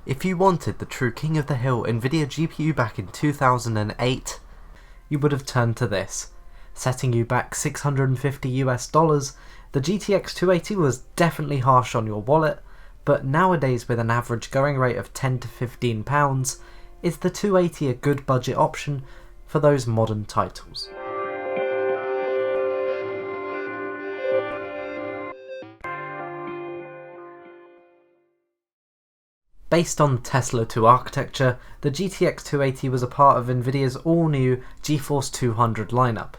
If you wanted the true king of the hill Nvidia GPU back in 2008, you would have turned to this. Setting you back $650 US, the GTX 280 was definitely harsh on your wallet, but nowadays with an average going rate of £10 to £15, is the 280 a good budget option for those modern titles? Based on Tesla 2 architecture, the GTX 280 was a part of Nvidia's all-new GeForce 200 lineup,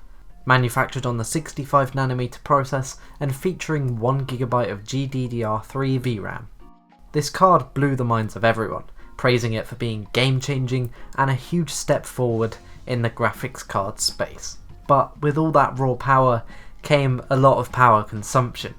manufactured on the 65nm process and featuring 1GB of GDDR3 VRAM. This card blew the minds of everyone, praising it for being game-changing and a huge step forward in the graphics card space. But with all that raw power came a lot of power consumption.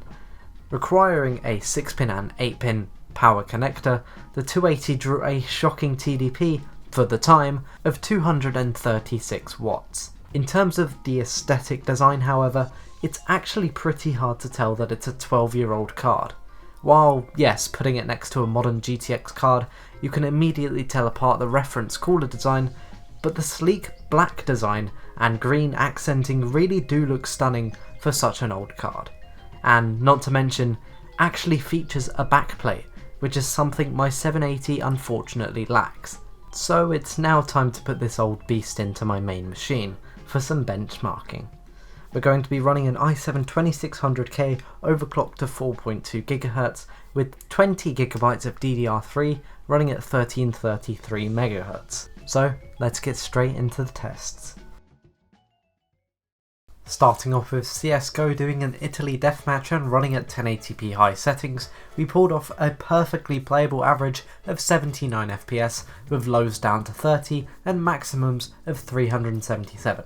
Requiring a 6-pin and 8-pin power connector, the 280 drew a shocking TDP, for the time, of 236 watts. In terms of the aesthetic design, however, it's actually pretty hard to tell that it's a 12-year-old card. While, yes, putting it next to a modern GTX card, you can immediately tell apart the reference cooler design, but the sleek black design and green accenting really do look stunning for such an old card. And not to mention, actually features a backplate, which is something my 780 unfortunately lacks. So it's now time to put this old beast into my main machine for some benchmarking. We're going to be running an i7 2600K overclocked to 4.2 GHz with 20GB of DDR3 running at 1333 MHz. So let's get straight into the tests. Starting off with CSGO doing an Italy deathmatch and running at 1080p high settings, we pulled off a perfectly playable average of 79 FPS with lows down to 30 and maximums of 377.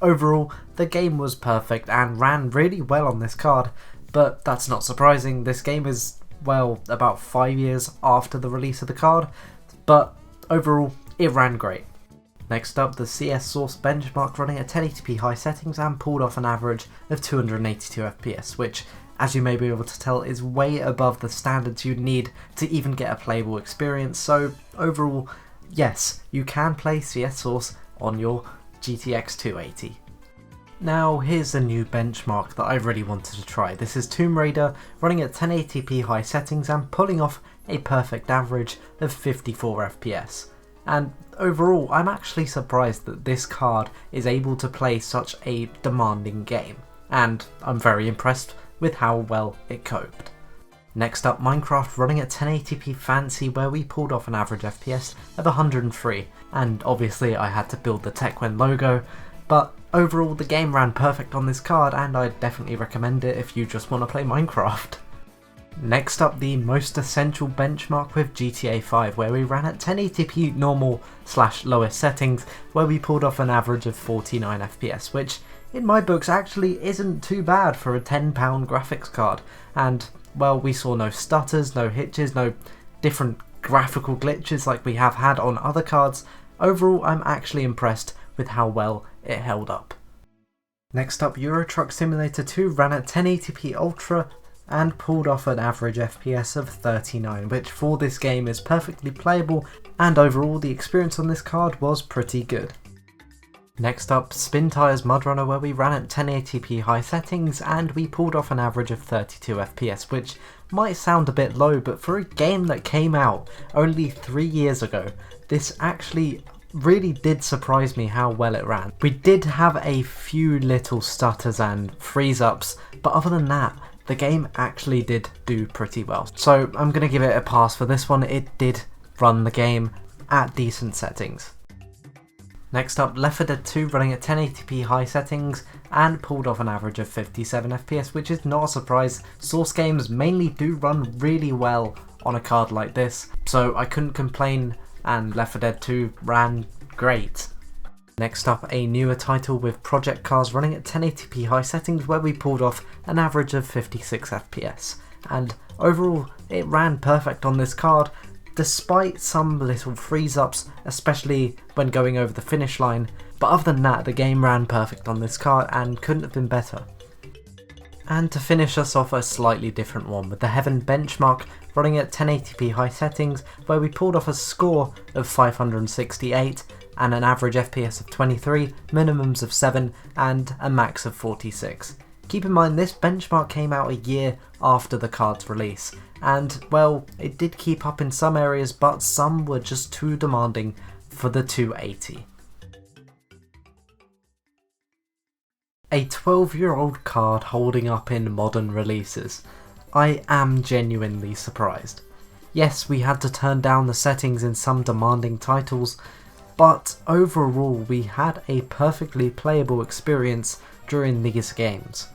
Overall, the game was perfect and ran really well on this card, but that's not surprising. This game is, well, about 5 years after the release of the card, but overall, it ran great. Next up, the CS Source benchmark running at 1080p high settings and pulled off an average of 282 FPS, which, as you may be able to tell, is way above the standards you'd need to even get a playable experience. So overall, yes, you can play CS Source on your GTX 280. Now here's a new benchmark that I really wanted to try. This is Tomb Raider running at 1080p high settings and pulling off a perfect average of 54 FPS. And overall, I'm actually surprised that this card is able to play such a demanding game, and I'm very impressed with how well it coped. Next up, Minecraft running at 1080p fancy, where we pulled off an average FPS of 103, and obviously I had to build the Techwen logo, but overall the game ran perfect on this card and I'd definitely recommend it if you just want to play Minecraft. Next up, the most essential benchmark with GTA 5, where we ran at 1080p normal/lowest settings, where we pulled off an average of 49 FPS, which in my books actually isn't too bad for a £10 graphics card. And well, we saw no stutters, no hitches, no different graphical glitches like we have had on other cards. Overall, I'm actually impressed with how well it held up. Next up, Euro Truck Simulator 2 ran at 1080p Ultra and pulled off an average FPS of 39, which for this game is perfectly playable, and overall the experience on this card was pretty good. Next up, Spin Tires Mudrunner, where we ran at 1080p high settings and we pulled off an average of 32 FPS, which might sound a bit low, but for a game that came out only 3 years ago, this actually really did surprise me how well it ran. We did have a few little stutters and freeze-ups, but other than that, the game actually did do pretty well. So I'm going to give it a pass for this one. It did run the game at decent settings. Next up, Left 4 Dead 2 running at 1080p high settings and pulled off an average of 57 FPS, which is not a surprise. Source games mainly do run really well on a card like this, so I couldn't complain, and Left 4 Dead 2 ran great. Next up, a newer title with Project Cars running at 1080p high settings, where we pulled off an average of 56 FPS. And overall, it ran perfect on this card, despite some little freeze-ups, especially when going over the finish line. But other than that, the game ran perfect on this card and couldn't have been better. And to finish us off, a slightly different one with the Heaven benchmark running at 1080p high settings, where we pulled off a score of 568 and an average FPS of 23, minimums of 7 and a max of 46. Keep in mind this benchmark came out a year after the card's release, and well, it did keep up in some areas, but some were just too demanding for the 280. A 12-year-old card holding up in modern releases. I am genuinely surprised. Yes, we had to turn down the settings in some demanding titles, but overall we had a perfectly playable experience during these games.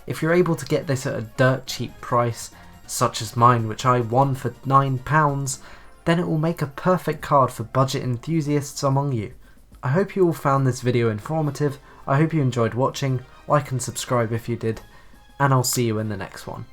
If you're able to get this at a dirt cheap price, such as mine which I won for £9, then it will make a perfect card for budget enthusiasts among you. I hope you all found this video informative, I hope you enjoyed watching, like and subscribe if you did, and I'll see you in the next one.